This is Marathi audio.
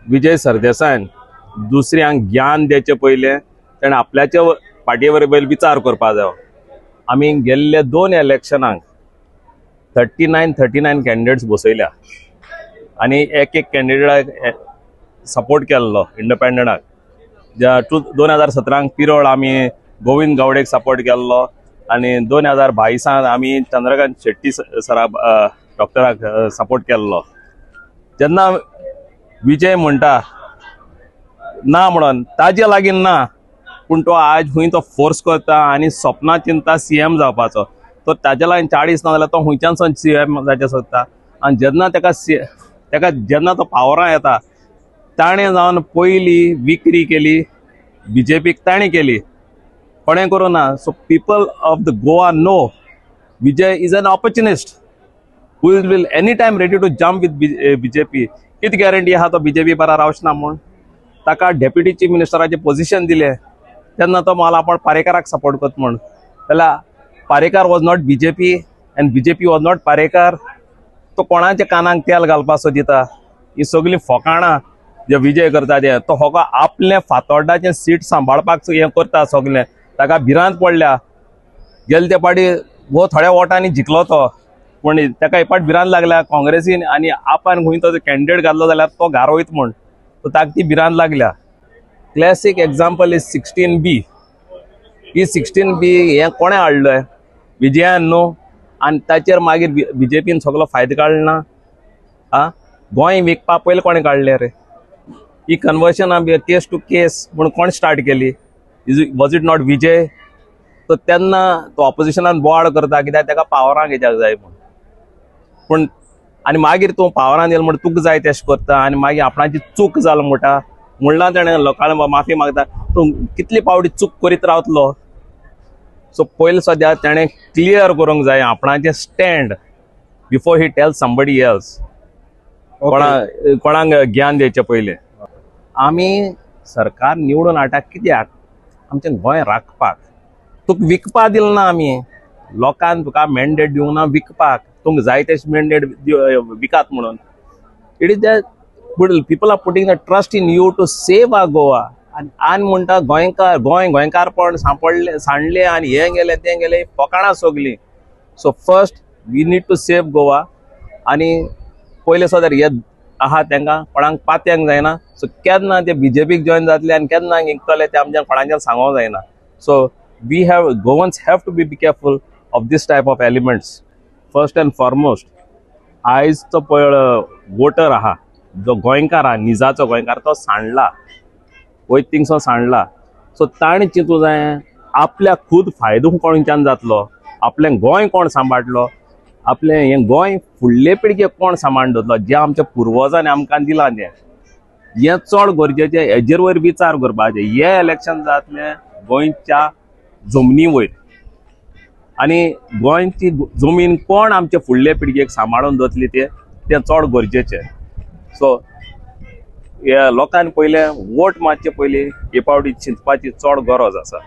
विजय सरदेसायन दुसऱ्यांक ज्ञान द्यायचे पहिले ताणें आपल्याच्या पाटये वरवीं विचार करपा जायो। आमी गेल्ले 2 इलेक्शनांक 39 कॅन्डिडेट्स बसयल्या आनी एक कॅन्डिडेटाक सपोर्ट केल्लो इंडिपेंडंटाक। 2017 पिरोळ आमी गोविंद गावडेक सपोर्ट केल्लो आनी 2022 आमी चंद्रकांत शेट्टी सरा डॉक्टराक सपोर्ट केल्लो। जेन्ना विजय म्हणटा ना म्हणून ताजे लागीं ना, पूण तो आज हुंय तो फोर्स करता आनी सपना चिंता सीएम जावपाचो। तो ताजे लागीं 40 ना जाल्यार तो हुंयच्यान सीएम जावचे सोदता। आनी जेन्ना तेका जेन्ना तो पावरां येता ताणें जावन पयली विक्री केली बीजेपीक ताणें केली, कोणें करूं ना। So people of the Goa know Vijay is an opportunist who will any time ready to jump with BJP. किती गॅरंटी आहा तो बीजेपी बरा रावचना म्हूण? ताका डेप्युटी चीफ मिनिस्टराचे पोझिशन दिले तेन्ना तो मला आपण पारेकाराक सपोर्ट करता म्हूण। जाल्यार Parrikar was not BJP and BJP was not Parrikar. तो कोणाच्या कानाक तेल घालपाक सोदिता? ही सगळी फोकाणां जे विजय करता ते तो होको आपले फातोर्डाचें सीट सांबाळपाक हें करता सगळें। ताका भिरांत पडल्या। गेले ते पाटी थोड्या वोटांनी जिखलो तो, पूण ताका एक पाट भिरांत लागल्या काँग्रेसीन आनी आपान खंय तो कॅन्डिडेट घातलो जाल्यार तो गारोयत म्हूण। सो ताका ती भिरांत लागल्या। Classic example is 16B। He 16B हें कोणें हाडलंय? विजयान न्हू। आनी ताचेर मागीर बीजेपीन सगळो फायदो काडना। गोंय विकपा पयलीं कोणें काडलें रे? ही कन्वर्शन केस टू केस म्हणून कोण स्टार्ट केली? वॉज इट नॉट विजय? तो तेन्ना तो ऑपोजिशनान बोवाळ करता कित्याक ताका पावरांक येवपाक जाय म्हूण। पूण आनी मागीर तूं पावरान येयलो म्हूण तुका जाय तेश करता आनी मागीर आपणाची चूक जाल म्हणटा। म्हणला ताणें लोकांक माफी मागता। तूं कितली पावटी चूक करीत रावतलो? सो पयलीं सद्या ताणें क्लियर करूंक जाय आपणाचें stand before he tell somebody else. कोणाक ज्ञान द्यायचे पयलीं। आमी सरकार निवडून हाडटा कित्याक? आमचें गोंय राखपाक। तुका विकपा दिल ना आमी। लोकांक तुका मॅन्डेट दिवंक ना विकपाक। तुमकां जाय ते मॅन्डेट विकात म्हणून। It is that people are putting the trust in you to save our Goa. आनी म्हणटा गोंयकारपण सांडले आनी हें गेलें तें गेलें, फोकाणां सगलीं। So first we need to save Goa. आनी पयले सो हे आहा तांकां कोणाक पात्यांक जायना। सो केन्ना ते बीजेपीक जॉयन जातले आनी केन्ना जिंकतले ते आमच्या कोणाचें सांगोंक जायना। So Goans have to be careful of this type of elements. First and foremost आयज तो पळय वोटर आहा जो गोंयकार आहा, निजाचो गोंयकार, तो सांडला, वयत थिंगसो सांडला। सो ताणें चिंतूंक जाय आपल्या खूद फायदो कोणच्यान जातलो, आपलें गोंय कोण सांबाळटलो, आपलें हें गोंय फुडले पिळगेक कोण सांबाळून दवरतलो, जें आमच्या पुर्वजांनी आमकां दिलां तें। हें चड गरजेचें, हेजेर वयर विचार करपाचें। हें इलेक्शन जातलें गोंयच्या जमनी वयर आनी गोंयची जमीन कोण आमच्या फुडले पिळगेक सांबाळून दवरतली तें चड गरजेचें। सो लोकांनी पयलें वोट मारचे पयलीं हे पावटी चिंतपाची चड गरज आसा।